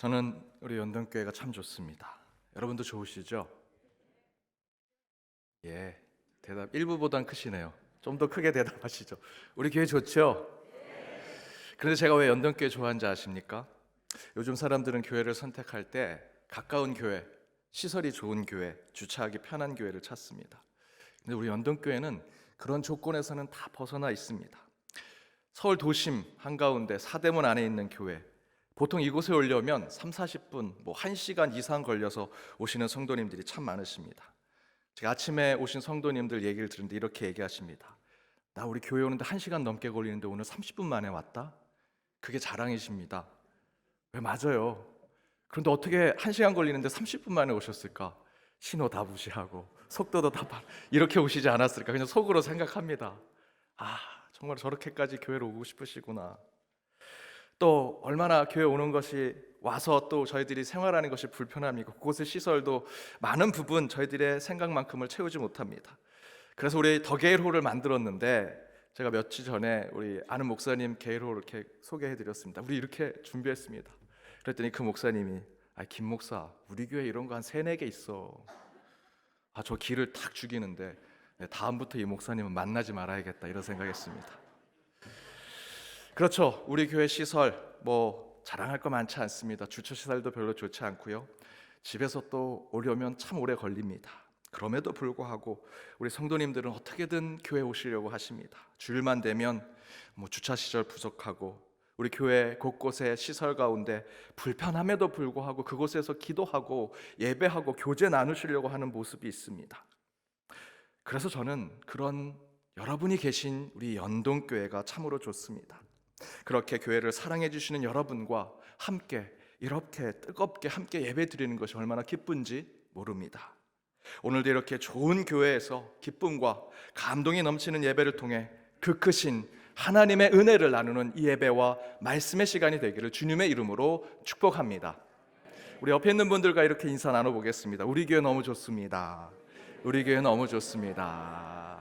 저는 우리 연동교회가 참 좋습니다. 여러분도 좋으시죠? 예, 대답 일부보단 크시네요. 좀 더 크게 대답하시죠. 우리 교회 좋죠? 그런데 제가 왜 연동교회 좋아하는지 아십니까? 요즘 사람들은 교회를 선택할 때 가까운 교회, 시설이 좋은 교회, 주차하기 편한 교회를 찾습니다. 근데 우리 연동교회는 그런 조건에서는 다 벗어나 있습니다. 서울 도심 한가운데 사대문 안에 있는 교회, 보통 이곳에 오려면 3, 40분, 1시간 이상 걸려서 오시는 성도님들이 참 많으십니다. 제가 아침에 오신 성도님들 얘기를 들었는데 이렇게 얘기하십니다. 나 우리 교회 오는데 1시간 넘게 걸리는데 오늘 30분 만에 왔다? 그게 자랑이십니다. 왜 맞아요. 그런데 어떻게 1시간 걸리는데 30분 만에 오셨을까? 신호 다 무시하고 속도도 이렇게 오시지 않았을까? 그냥 속으로 생각합니다. 정말 저렇게까지 교회로 오고 싶으시구나. 또 얼마나 교회 오는 것이 와서 또 저희들이 생활하는 것이 불편합니까? 그곳의 시설도 많은 부분 저희들의 생각만큼을 채우지 못합니다. 그래서 우리 더 게일홀을 만들었는데 제가 며칠 전에 우리 아는 목사님 게일홀 이렇게 소개해드렸습니다. 우리 이렇게 준비했습니다. 그랬더니 그 목사님이 김 목사 우리 교회 이런 거 한 3, 4개 있어. 저 기를 탁 죽이는데 다음부터 이 목사님은 만나지 말아야겠다 이런 생각했습니다. 그렇죠. 우리 교회 시설 자랑할 거 많지 않습니다. 주차 시설도 별로 좋지 않고요. 집에서 또 오려면 참 오래 걸립니다. 그럼에도 불구하고 우리 성도님들은 어떻게든 교회 오시려고 하십니다. 주일만 되면 주차 시설 부족하고 우리 교회 곳곳에 시설 가운데 불편함에도 불구하고 그곳에서 기도하고 예배하고 교제 나누시려고 하는 모습이 있습니다. 그래서 저는 그런 여러분이 계신 우리 연동교회가 참으로 좋습니다. 그렇게 교회를 사랑해 주시는 여러분과 함께 이렇게 뜨겁게 함께 예배 드리는 것이 얼마나 기쁜지 모릅니다. 오늘도 이렇게 좋은 교회에서 기쁨과 감동이 넘치는 예배를 통해 그 크신 하나님의 은혜를 나누는 이 예배와 말씀의 시간이 되기를 주님의 이름으로 축복합니다. 우리 옆에 있는 분들과 이렇게 인사 나눠보겠습니다. 우리 교회 너무 좋습니다. 우리 교회 너무 좋습니다.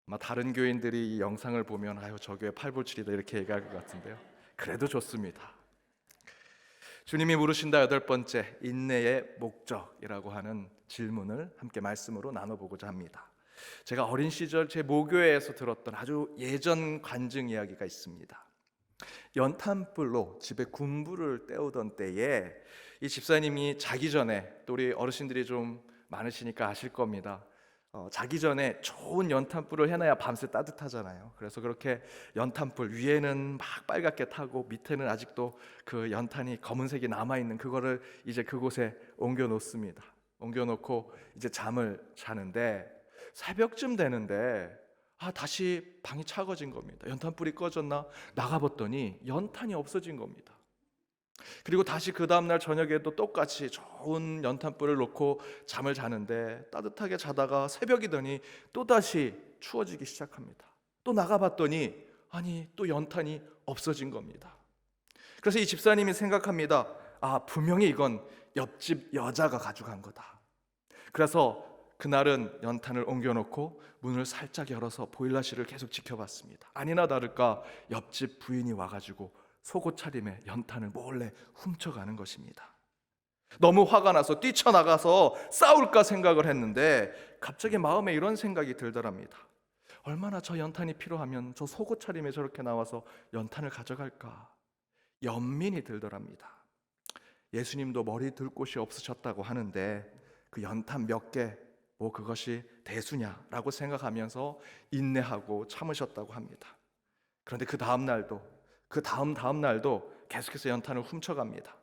아마 다른 교인들이 이 영상을 보면 저 교회 팔불출이다 이렇게 얘기할 것 같은데요. 그래도 좋습니다. 주님이 물으신다 8번째 인내의 목적이라고 하는 질문을 함께 말씀으로 나눠보고자 합니다. 제가 어린 시절 제 모교회에서 들었던 아주 예전 관증 이야기가 있습니다. 연탄불로 집에 군불을 때우던 때에 이 집사님이 자기 전에, 또 우리 어르신들이 좀 많으시니까 아실 겁니다. 자기 전에 좋은 연탄불을 해놔야 밤새 따뜻하잖아요. 그래서 그렇게 연탄불 위에는 막 빨갛게 타고 밑에는 아직도 그 연탄이 검은색이 남아있는 그거를 이제 그곳에 옮겨 놓습니다. 옮겨 놓고 이제 잠을 자는데 새벽쯤 되는데 다시 방이 차가워진 겁니다. 연탄불이 꺼졌나 나가봤더니 연탄이 없어진 겁니다. 그리고 다시 그 다음날 저녁에도 똑같이 좋은 연탄불을 놓고 잠을 자는데 따뜻하게 자다가 새벽이 되니 또다시 추워지기 시작합니다. 또 나가봤더니 또 연탄이 없어진 겁니다. 그래서 이 집사님이 생각합니다. 분명히 이건 옆집 여자가 가져간 거다. 그래서 그날은 연탄을 옮겨놓고 문을 살짝 열어서 보일러실을 계속 지켜봤습니다. 아니나 다를까 옆집 부인이 와가지고 속옷 차림에 연탄을 몰래 훔쳐가는 것입니다. 너무 화가 나서 뛰쳐나가서 싸울까 생각을 했는데 갑자기 마음에 이런 생각이 들더랍니다. 얼마나 저 연탄이 필요하면 저 속옷 차림에 저렇게 나와서 연탄을 가져갈까 연민이 들더랍니다. 예수님도 머리 둘 곳이 없으셨다고 하는데 그 연탄 몇 개 그것이 대수냐라고 생각하면서 인내하고 참으셨다고 합니다. 그런데 그 다음 날도 그 다음 날도 계속해서 연탄을 훔쳐갑니다.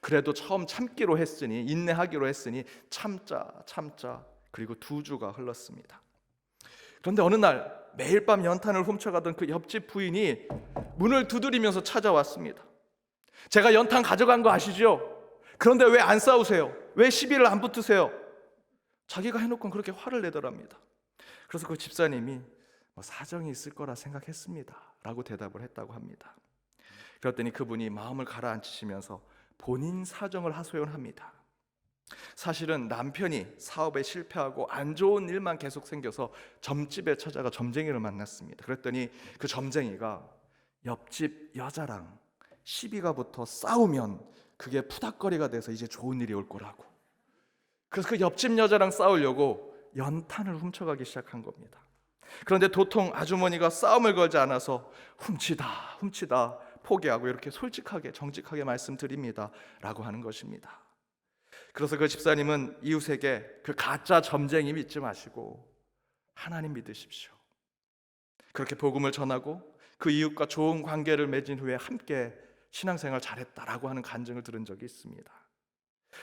그래도 처음 참기로 했으니 인내하기로 했으니 참자 그리고 2주가 흘렀습니다. 그런데 어느 날 매일 밤 연탄을 훔쳐가던 그 옆집 부인이 문을 두드리면서 찾아왔습니다. 제가 연탄 가져간 거 아시죠? 그런데 왜 안 싸우세요? 왜 시비를 안 붙으세요? 자기가 해놓고 그렇게 화를 내더랍니다. 그래서 그 집사님이 사정이 있을 거라 생각했습니다 라고 대답을 했다고 합니다. 그랬더니 그분이 마음을 가라앉히시면서 본인 사정을 하소연합니다. 사실은 남편이 사업에 실패하고 안 좋은 일만 계속 생겨서 점집에 찾아가 점쟁이를 만났습니다. 그랬더니 그 점쟁이가 옆집 여자랑 시비가 붙어 싸우면 그게 푸닥거리가 돼서 이제 좋은 일이 올 거라고. 그래서 그 옆집 여자랑 싸우려고 연탄을 훔쳐가기 시작한 겁니다. 그런데 도통 아주머니가 싸움을 걸지 않아서 훔치다 포기하고 이렇게 솔직하게 정직하게 말씀드립니다 라고 하는 것입니다. 그래서 그 집사님은 이웃에게 그 가짜 점쟁이 믿지 마시고 하나님 믿으십시오. 그렇게 복음을 전하고 그 이웃과 좋은 관계를 맺은 후에 함께 신앙생활 잘했다라고 하는 간증을 들은 적이 있습니다.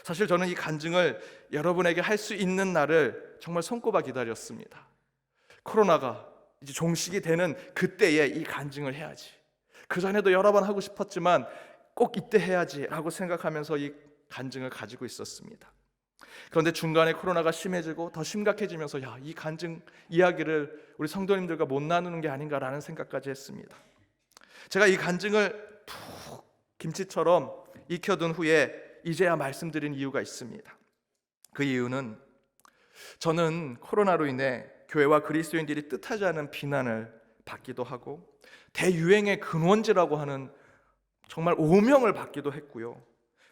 사실 저는 이 간증을 여러분에게 할 수 있는 날을 정말 손꼽아 기다렸습니다. 코로나가 이제 종식이 되는 그때에 이 간증을 해야지. 그 전에도 여러 번 하고 싶었지만 꼭 이때 해야지라고 생각하면서 이 간증을 가지고 있었습니다. 그런데 중간에 코로나가 심해지고 더 심각해지면서 이 간증 이야기를 우리 성도님들과 못 나누는 게 아닌가라는 생각까지 했습니다. 제가 이 간증을 푹 김치처럼 익혀둔 후에 이제야 말씀드린 이유가 있습니다. 그 이유는 저는 코로나로 인해 교회와 그리스도인들이 뜻하지 않은 비난을 받기도 하고 대유행의 근원지라고 하는 정말 오명을 받기도 했고요.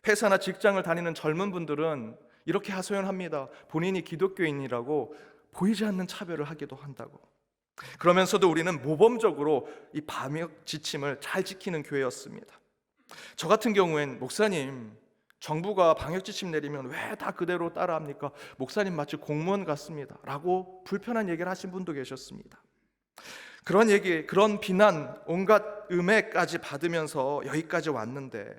회사나 직장을 다니는 젊은 분들은 이렇게 하소연합니다. 본인이 기독교인이라고 보이지 않는 차별을 하기도 한다고. 그러면서도 우리는 모범적으로 이 방역 지침을 잘 지키는 교회였습니다. 저 같은 경우엔 목사님, 정부가 방역 지침 내리면 왜 다 그대로 따라합니까? 목사님 마치 공무원 같습니다 라고 불편한 얘기를 하신 분도 계셨습니다. 그런 얘기, 그런 비난, 온갖 음해까지 받으면서 여기까지 왔는데,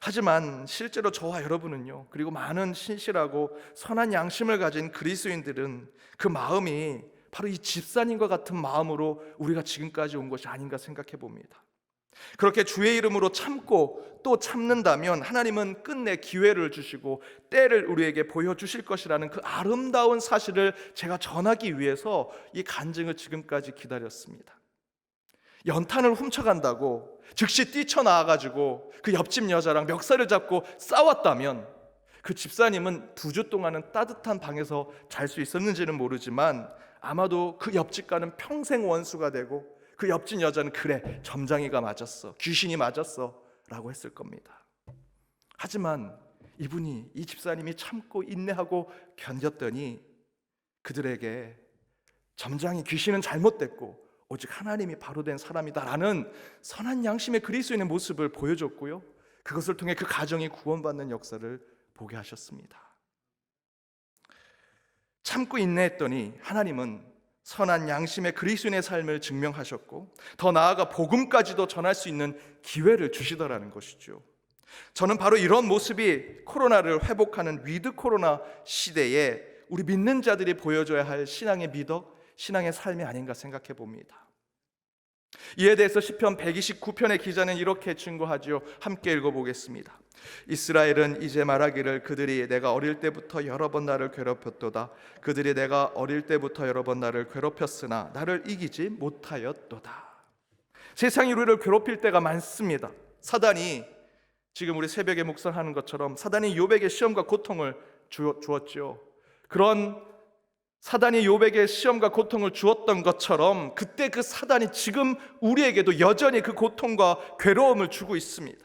하지만 실제로 저와 여러분은요, 그리고 많은 신실하고 선한 양심을 가진 그리스도인들은 그 마음이 바로 이 집사님과 같은 마음으로 우리가 지금까지 온 것이 아닌가 생각해 봅니다. 그렇게 주의 이름으로 참고 또 참는다면 하나님은 끝내 기회를 주시고 때를 우리에게 보여주실 것이라는 그 아름다운 사실을 제가 전하기 위해서 이 간증을 지금까지 기다렸습니다. 연탄을 훔쳐간다고 즉시 뛰쳐나와가지고 그 옆집 여자랑 멱살을 잡고 싸웠다면 그 집사님은 2주 동안은 따뜻한 방에서 잘 수 있었는지는 모르지만 아마도 그 옆집과는 평생 원수가 되고 그 옆집 여자는 그래, 점장이가 맞았어, 귀신이 맞았어 라고 했을 겁니다. 하지만 이 집사님이 참고 인내하고 견뎠더니 그들에게 점장이, 귀신은 잘못됐고 오직 하나님이 바로 된 사람이다라는 선한 양심의 그리스도인의 모습을 보여줬고요, 그것을 통해 그 가정이 구원받는 역사를 보게 하셨습니다. 참고 인내했더니 하나님은 선한 양심의 그리스도인의 삶을 증명하셨고 더 나아가 복음까지도 전할 수 있는 기회를 주시더라는 것이죠. 저는 바로 이런 모습이 코로나를 회복하는 위드 코로나 시대에 우리 믿는 자들이 보여줘야 할 신앙의 미덕, 신앙의 삶이 아닌가 생각해 봅니다. 이에 대해서 시편 129편의 기자는 이렇게 증거하지요. 함께 읽어보겠습니다. 이스라엘은 이제 말하기를 그들이 내가 어릴 때부터 여러 번 나를 괴롭혔도다. 그들이 내가 어릴 때부터 여러 번 나를 괴롭혔으나 나를 이기지 못하였도다. 세상이 우리를 괴롭힐 때가 많습니다. 사단이 지금 우리 새벽에 묵상하는 것처럼 사단이 욥에게 시험과 고통을 주었죠. 그런 사단이 욥에게 시험과 고통을 주었던 것처럼 그때 그 사단이 지금 우리에게도 여전히 그 고통과 괴로움을 주고 있습니다.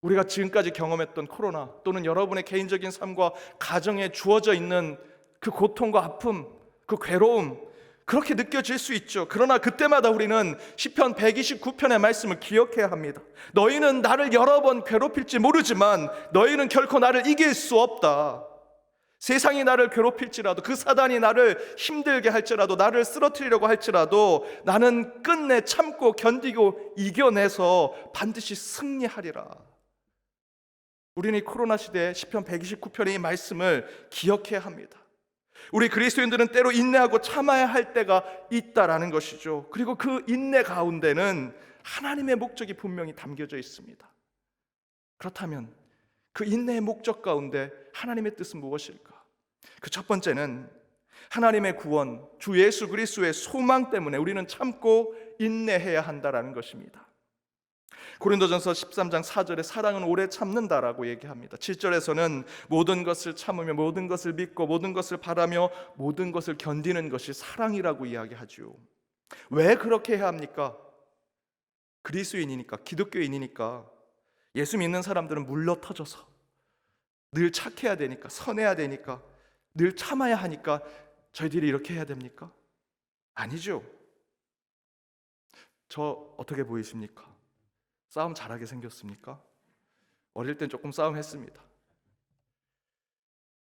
우리가 지금까지 경험했던 코로나 또는 여러분의 개인적인 삶과 가정에 주어져 있는 그 고통과 아픔, 그 괴로움, 그렇게 느껴질 수 있죠. 그러나 그때마다 우리는 시편 129편의 말씀을 기억해야 합니다. 너희는 나를 여러 번 괴롭힐지 모르지만 너희는 결코 나를 이길 수 없다. 세상이 나를 괴롭힐지라도, 그 사단이 나를 힘들게 할지라도, 나를 쓰러뜨리려고 할지라도 나는 끝내 참고 견디고 이겨내서 반드시 승리하리라. 우리는 이 코로나 시대에 시편 129편의 이 말씀을 기억해야 합니다. 우리 그리스도인들은 때로 인내하고 참아야 할 때가 있다라는 것이죠. 그리고 그 인내 가운데는 하나님의 목적이 분명히 담겨져 있습니다. 그렇다면 그 인내의 목적 가운데 하나님의 뜻은 무엇일까? 그 첫 번째는 하나님의 구원, 주 예수 그리스도의 소망 때문에 우리는 참고 인내해야 한다라는 것입니다. 고린도전서 13장 4절에 사랑은 오래 참는다라고 얘기합니다. 7절에서는 모든 것을 참으며 모든 것을 믿고 모든 것을 바라며 모든 것을 견디는 것이 사랑이라고 이야기하죠. 왜 그렇게 해야 합니까? 그리스도인이니까, 기독교인이니까 예수 믿는 사람들은 물러터져서 늘 착해야 되니까, 선해야 되니까, 늘 참아야 하니까 저희들이 이렇게 해야 됩니까? 아니죠. 저 어떻게 보이십니까? 싸움 잘하게 생겼습니까? 어릴 땐 조금 싸움했습니다.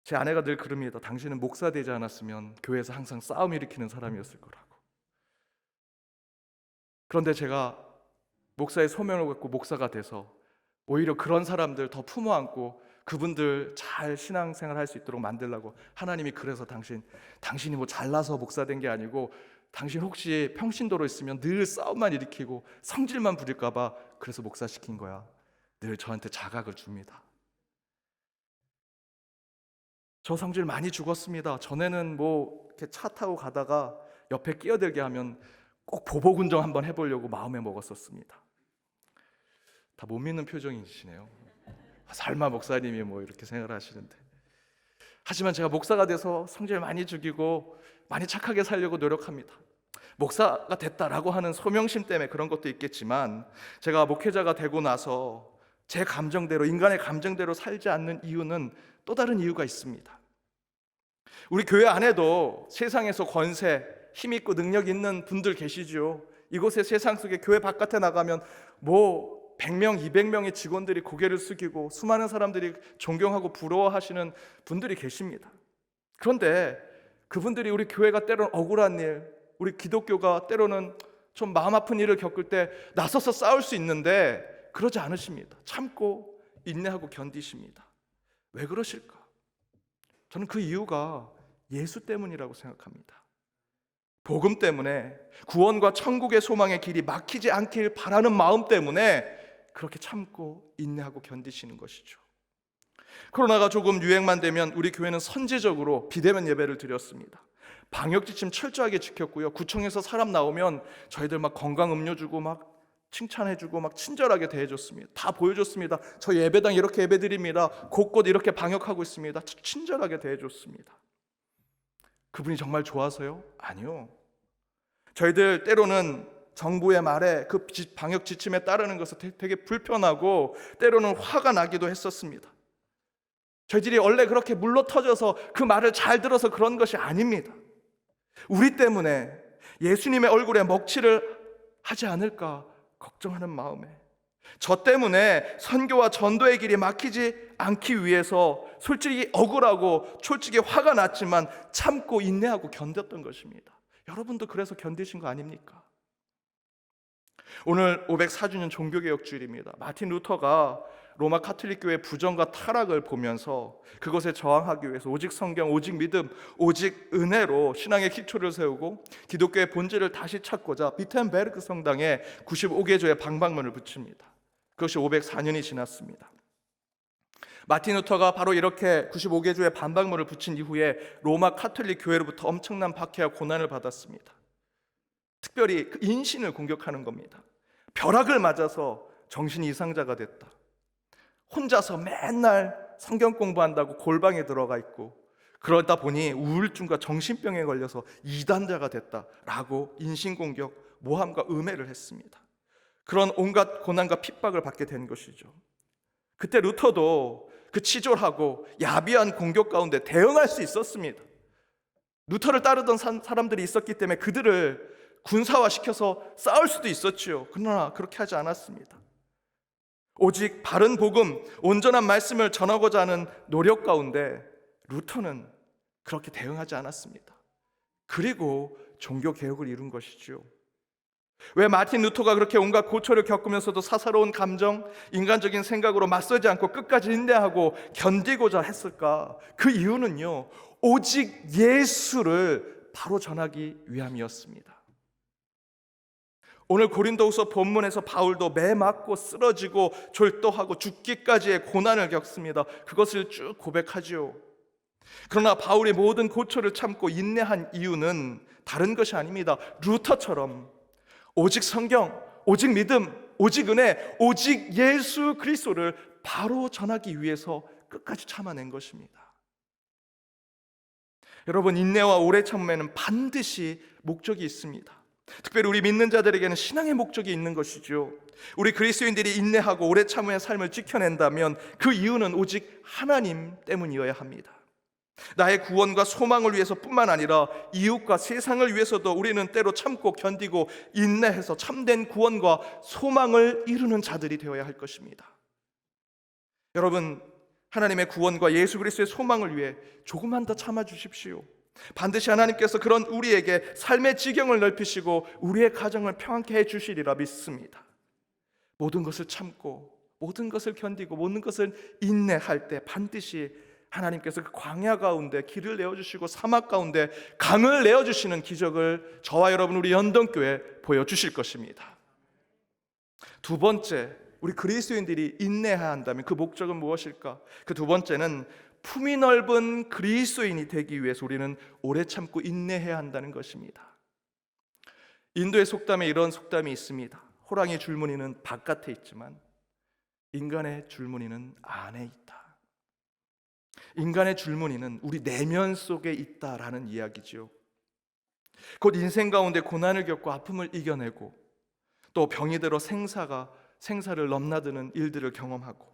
제 아내가 늘 그럽니다. 당신은 목사 되지 않았으면 교회에서 항상 싸움 일으키는 사람이었을 거라고. 그런데 제가 목사의 소명을 갖고 목사가 돼서 오히려 그런 사람들 더 품어 안고 그분들 잘 신앙생활 할 수 있도록 만들려고 하나님이 그래서 당신이 뭐 잘나서 목사 된 게 아니고 당신 혹시 평신도로 있으면 늘 싸움만 일으키고 성질만 부릴까 봐 그래서 목사 시킨 거야. 늘 저한테 자각을 줍니다. 저 성질 많이 죽었습니다. 전에는 뭐 이렇게 차 타고 가다가 옆에 끼어들게 하면 꼭 보복운전 한번 해보려고 마음에 먹었었습니다. 다 못 믿는 표정이시네요. 설마 목사님이 뭐 이렇게 생각을 하시는데. 하지만 제가 목사가 돼서 성질 많이 죽이고 많이 착하게 살려고 노력합니다. 목사가 됐다라고 하는 소명심 때문에 그런 것도 있겠지만 제가 목회자가 되고 나서 제 감정대로, 인간의 감정대로 살지 않는 이유는 또 다른 이유가 있습니다. 우리 교회 안에도 세상에서 권세, 힘 있고 능력 있는 분들 계시죠. 이곳의 세상 속에 교회 바깥에 나가면 뭐 100명, 200명의 직원들이 고개를 숙이고 수많은 사람들이 존경하고 부러워하시는 분들이 계십니다. 그런데 그분들이 우리 교회가 때로는 억울한 일, 우리 기독교가 때로는 좀 마음 아픈 일을 겪을 때 나서서 싸울 수 있는데 그러지 않으십니다. 참고 인내하고 견디십니다. 왜 그러실까? 저는 그 이유가 예수 때문이라고 생각합니다. 복음 때문에, 구원과 천국의 소망의 길이 막히지 않길 바라는 마음 때문에 그렇게 참고 인내하고 견디시는 것이죠. 코로나가 조금 유행만 되면 우리 교회는 선제적으로 비대면 예배를 드렸습니다. 방역 지침 철저하게 지켰고요. 구청에서 사람 나오면 저희들 막 건강 음료 주고 막 칭찬해주고 막 친절하게 대해줬습니다. 다 보여줬습니다. 저 예배당 이렇게 예배드립니다. 곳곳 이렇게 방역하고 있습니다. 친절하게 대해줬습니다. 그분이 정말 좋아서요? 아니요. 저희들 때로는 정부의 말에 그 방역 지침에 따르는 것은 되게 불편하고 때로는 화가 나기도 했었습니다. 저희들이 원래 그렇게 물러터져서 그 말을 잘 들어서 그런 것이 아닙니다. 우리 때문에 예수님의 얼굴에 먹칠을 하지 않을까 걱정하는 마음에, 저 때문에 선교와 전도의 길이 막히지 않기 위해서 솔직히 억울하고 솔직히 화가 났지만 참고 인내하고 견뎠던 것입니다. 여러분도 그래서 견디신 거 아닙니까? 오늘 504주년 종교개혁주일입니다. 마틴 루터가 로마 카톨릭 교회 부정과 타락을 보면서 그것에 저항하기 위해서 오직 성경, 오직 믿음, 오직 은혜로 신앙의 기초를 세우고 기독교의 본질을 다시 찾고자 비텐베르크 성당에 95개조의 방방문을 붙입니다. 그것이 504년이 지났습니다. 마틴 루터가 바로 이렇게 95개조의 방방문을 붙인 이후에 로마 카톨릭 교회로부터 엄청난 박해와 고난을 받았습니다. 특별히 그 인신을 공격하는 겁니다. 벼락을 맞아서 정신 이상자가 됐다. 혼자서 맨날 성경 공부한다고 골방에 들어가 있고 그러다 보니 우울증과 정신병에 걸려서 이단자가 됐다라고 인신공격, 모함과 음해를 했습니다. 그런 온갖 고난과 핍박을 받게 된 것이죠. 그때 루터도 그 치졸하고 야비한 공격 가운데 대응할 수 있었습니다. 루터를 따르던 사람들이 있었기 때문에 그들을 군사화시켜서 싸울 수도 있었지요. 그러나 그렇게 하지 않았습니다. 오직 바른 복음, 온전한 말씀을 전하고자 하는 노력 가운데 루터는 그렇게 대응하지 않았습니다. 그리고 종교개혁을 이룬 것이죠. 왜 마틴 루터가 그렇게 온갖 고초를 겪으면서도 사사로운 감정, 인간적인 생각으로 맞서지 않고 끝까지 인내하고 견디고자 했을까? 그 이유는요, 오직 예수를 바로 전하기 위함이었습니다. 오늘 고린도후서 본문에서 바울도 매 맞고 쓰러지고 졸도하고 죽기까지의 고난을 겪습니다. 그것을 쭉 고백하지요. 그러나 바울이 모든 고초를 참고 인내한 이유는 다른 것이 아닙니다. 루터처럼 오직 성경, 오직 믿음, 오직 은혜, 오직 예수 그리스도를 바로 전하기 위해서 끝까지 참아낸 것입니다. 여러분, 인내와 오래 참음에는 반드시 목적이 있습니다. 특별히 우리 믿는 자들에게는 신앙의 목적이 있는 것이죠. 우리 그리스도인들이 인내하고 오래 참음의 삶을 지켜낸다면 그 이유는 오직 하나님 때문이어야 합니다. 나의 구원과 소망을 위해서뿐만 아니라 이웃과 세상을 위해서도 우리는 때로 참고 견디고 인내해서 참된 구원과 소망을 이루는 자들이 되어야 할 것입니다. 여러분, 하나님의 구원과 예수 그리스도의 소망을 위해 조금만 더 참아 주십시오. 반드시 하나님께서 그런 우리에게 삶의 지경을 넓히시고 우리의 가정을 평안케 해주시리라 믿습니다. 모든 것을 참고 모든 것을 견디고 모든 것을 인내할 때 반드시 하나님께서 그 광야 가운데 길을 내어주시고 사막 가운데 강을 내어주시는 기적을 저와 여러분 우리 연동교회에 보여주실 것입니다. 두 번째, 우리 그리스도인들이 인내해야 한다면 그 목적은 무엇일까? 그 두 번째는 품이 넓은 그리스도인이 되기 위해서 우리는 오래 참고 인내해야 한다는 것입니다. 인도의 속담에 이런 속담이 있습니다. 호랑이 줄무늬는 바깥에 있지만 인간의 줄무늬는 안에 있다. 인간의 줄무늬는 우리 내면 속에 있다라는 이야기죠. 곧 인생 가운데 고난을 겪고 아픔을 이겨내고 또 병이 들어 생사를 넘나드는 일들을 경험하고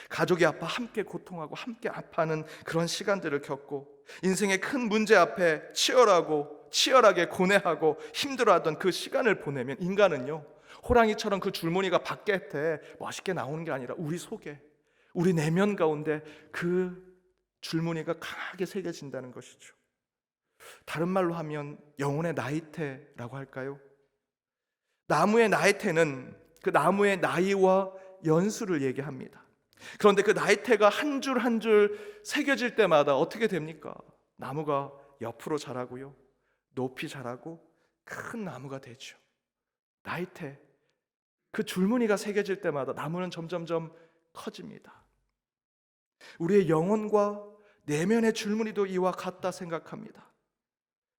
가족이 아파 함께 고통하고 함께 아파하는 그런 시간들을 겪고 인생의 큰 문제 앞에 치열하게 고뇌하고 힘들어하던 그 시간을 보내면 인간은요, 호랑이처럼 그 줄무늬가 밖에 멋있게 나오는 게 아니라 우리 속에, 우리 내면 가운데 그 줄무늬가 강하게 새겨진다는 것이죠. 다른 말로 하면 영혼의 나이테라고 할까요? 나무의 나이테는 그 나무의 나이와 연수를 얘기합니다. 그런데 그 나이테가 한 줄 한 줄 새겨질 때마다 어떻게 됩니까? 나무가 옆으로 자라고요, 높이 자라고 큰 나무가 되죠. 나이테, 그 줄무늬가 새겨질 때마다 나무는 점점점 커집니다. 우리의 영혼과 내면의 줄무늬도 이와 같다 생각합니다.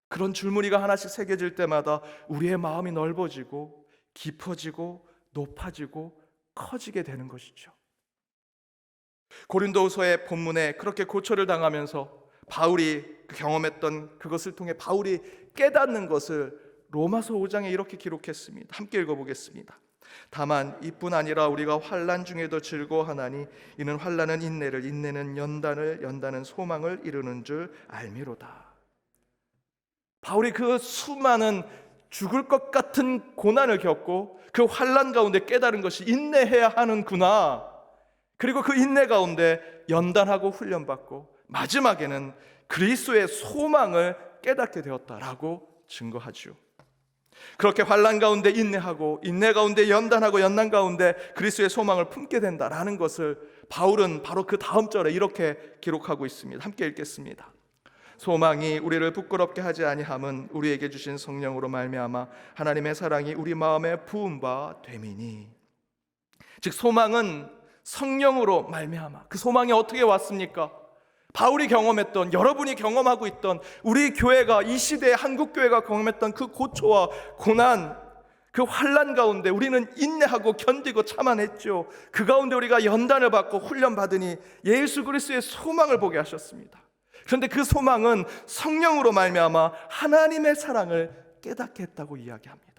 그런 줄무늬가 하나씩 새겨질 때마다 우리의 마음이 넓어지고 깊어지고 높아지고 커지게 되는 것이죠. 고린도후서의 본문에 그렇게 고초를 당하면서 바울이 경험했던 그것을 통해 바울이 깨닫는 것을 로마서 5장에 이렇게 기록했습니다. 함께 읽어보겠습니다. 다만 이뿐 아니라 우리가 환난 중에도 즐거워하나니 이는 환난은 인내를, 인내는 연단을, 연단은 소망을 이루는 줄 알미로다. 바울이 그 수많은 죽을 것 같은 고난을 겪고 그 환난 가운데 깨달은 것이 인내해야 하는구나. 그리고 그 인내 가운데 연단하고 훈련받고 마지막에는 그리스도의 소망을 깨닫게 되었다라고 증거하죠. 그렇게 환난 가운데 인내하고 인내 가운데 연단하고 연단 가운데 그리스도의 소망을 품게 된다라는 것을 바울은 바로 그 다음 절에 이렇게 기록하고 있습니다. 함께 읽겠습니다. 소망이 우리를 부끄럽게 하지 아니함은 우리에게 주신 성령으로 말미암아 하나님의 사랑이 우리 마음에 부은 바 됨이니. 즉 소망은 성령으로 말미암아. 그 소망이 어떻게 왔습니까? 바울이 경험했던, 여러분이 경험하고 있던, 우리 교회가, 이 시대의 한국 교회가 경험했던 그 고초와 고난, 그 환난 가운데 우리는 인내하고 견디고 참아냈죠. 그 가운데 우리가 연단을 받고 훈련받으니 예수 그리스도의 소망을 보게 하셨습니다. 그런데 그 소망은 성령으로 말미암아 하나님의 사랑을 깨닫게 했다고 이야기합니다.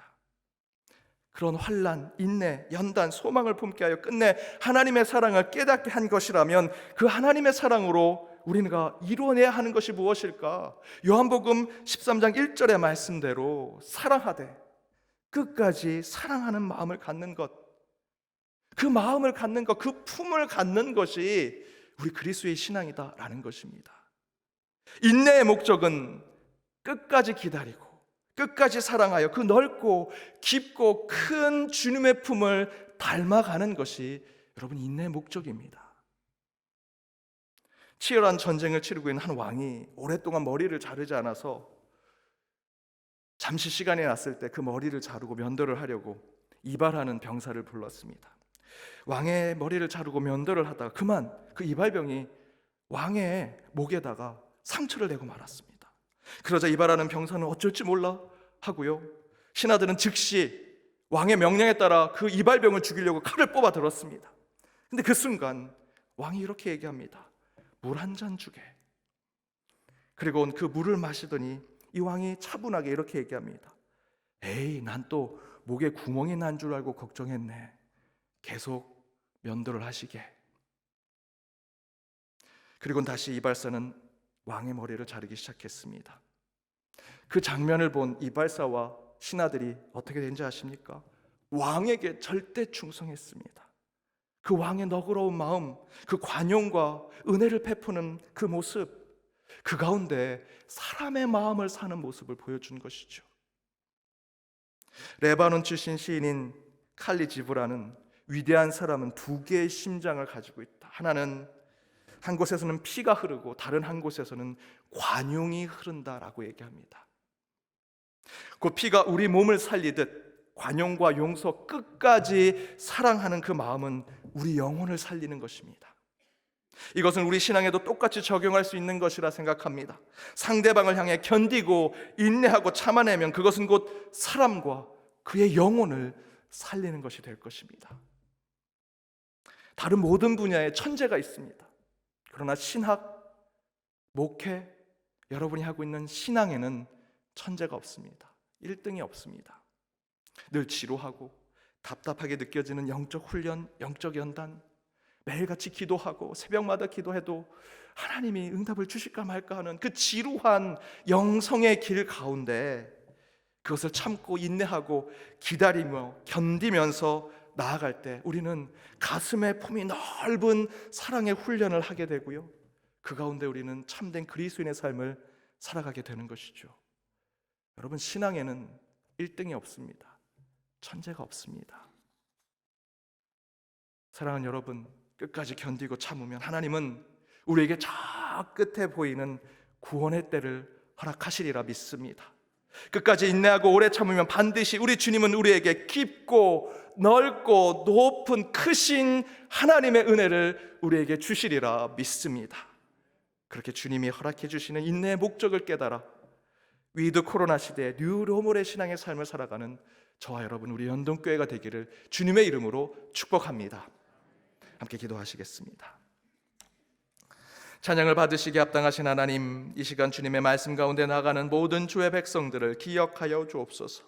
그런 환난, 인내, 연단, 소망을 품게 하여 끝내 하나님의 사랑을 깨닫게 한 것이라면 그 하나님의 사랑으로 우리가 이루어내야 하는 것이 무엇일까? 요한복음 13장 1절의 말씀대로 사랑하되 끝까지 사랑하는 마음을 갖는 것, 그 마음을 갖는 것, 그 품을 갖는 것이 우리 그리스도의 신앙이다라는 것입니다. 인내의 목적은 끝까지 기다리고 끝까지 사랑하여 그 넓고 깊고 큰 주님의 품을 닮아가는 것이 여러분 인내의 목적입니다. 치열한 전쟁을 치르고 있는 한 왕이 오랫동안 머리를 자르지 않아서 잠시 시간이 났을 때 그 머리를 자르고 면도를 하려고 이발하는 병사를 불렀습니다. 왕의 머리를 자르고 면도를 하다가 그만 그 이발병이 왕의 목에다가 상처를 내고 말았습니다. 그러자 이발하는 병사는 어쩔지 몰라 하고요, 신하들은 즉시 왕의 명령에 따라 그 이발병을 죽이려고 칼을 뽑아 들었습니다. 근데 그 순간 왕이 이렇게 얘기합니다. 물 한 잔 주게. 그리고 그 물을 마시더니 이 왕이 차분하게 이렇게 얘기합니다. 에이, 난 또 목에 구멍이 난 줄 알고 걱정했네. 계속 면도를 하시게. 그리고 다시 이발사는 왕의 머리를 자르기 시작했습니다. 그 장면을 본 이발사와 신하들이 어떻게 된지 아십니까? 왕에게 절대 충성했습니다. 그 왕의 너그러운 마음, 그 관용과 은혜를 베푸는 그 모습, 그 가운데 사람의 마음을 사는 모습을 보여준 것이죠. 레바논 출신 시인인 칼리 지브라는 위대한 사람은 두 개의 심장을 가지고 있다. 하나는 한 곳에서는 피가 흐르고 다른 한 곳에서는 관용이 흐른다라고 얘기합니다. 그 피가 우리 몸을 살리듯 관용과 용서, 끝까지 사랑하는 그 마음은 우리 영혼을 살리는 것입니다. 이것은 우리 신앙에도 똑같이 적용할 수 있는 것이라 생각합니다. 상대방을 향해 견디고 인내하고 참아내면 그것은 곧 사람과 그의 영혼을 살리는 것이 될 것입니다. 다른 모든 분야에 천재가 있습니다. 그러나 신학, 목회, 여러분이 하고 있는 신앙에는 천재가 없습니다. 1등이 없습니다. 늘 지루하고 답답하게 느껴지는 영적 훈련, 영적 연단, 매일같이 기도하고 새벽마다 기도해도 하나님이 응답을 주실까 말까 하는 그 지루한 영성의 길 가운데 그것을 참고 인내하고 기다리며 견디면서 나아갈 때 우리는 가슴에 품이 넓은 사랑의 훈련을 하게 되고요, 그 가운데 우리는 참된 그리스도인의 삶을 살아가게 되는 것이죠. 여러분, 신앙에는 1등이 없습니다. 천재가 없습니다. 사랑하는 여러분, 끝까지 견디고 참으면 하나님은 우리에게 저 끝에 보이는 구원의 때를 허락하시리라 믿습니다. 끝까지 인내하고 오래 참으면 반드시 우리 주님은 우리에게 깊고 넓고 높은 크신 하나님의 은혜를 우리에게 주시리라 믿습니다. 그렇게 주님이 허락해 주시는 인내의 목적을 깨달아 위드 코로나 시대에 뉴로멀의 신앙의 삶을 살아가는 저와 여러분, 우리 연동교회가 되기를 주님의 이름으로 축복합니다. 함께 기도하시겠습니다. 찬양을 받으시기에 합당하신 하나님, 이 시간 주님의 말씀 가운데 나가는 모든 주의 백성들을 기억하여 주옵소서.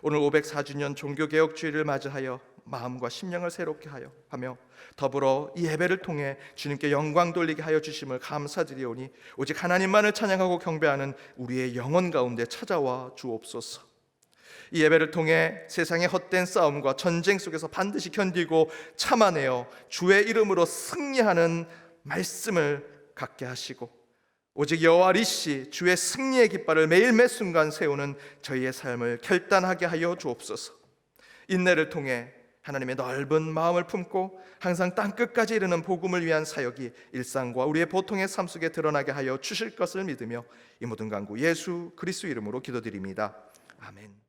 오늘 504주년 종교개혁주의를 맞이하여 마음과 심령을 새롭게 하며 더불어 이 예배를 통해 주님께 영광 돌리게 하여 주심을 감사드리오니 오직 하나님만을 찬양하고 경배하는 우리의 영혼 가운데 찾아와 주옵소서. 이 예배를 통해 세상의 헛된 싸움과 전쟁 속에서 반드시 견디고 참아내어 주의 이름으로 승리하는 말씀을 갖게 하시고 오직 여호와 니시 주의 승리의 깃발을 매일 매 순간 세우는 저희의 삶을 결단하게 하여 주옵소서. 인내를 통해 하나님의 넓은 마음을 품고 항상 땅끝까지 이르는 복음을 위한 사역이 일상과 우리의 보통의 삶 속에 드러나게 하여 주실 것을 믿으며 이 모든 간구 예수 그리스도 이름으로 기도드립니다. 아멘.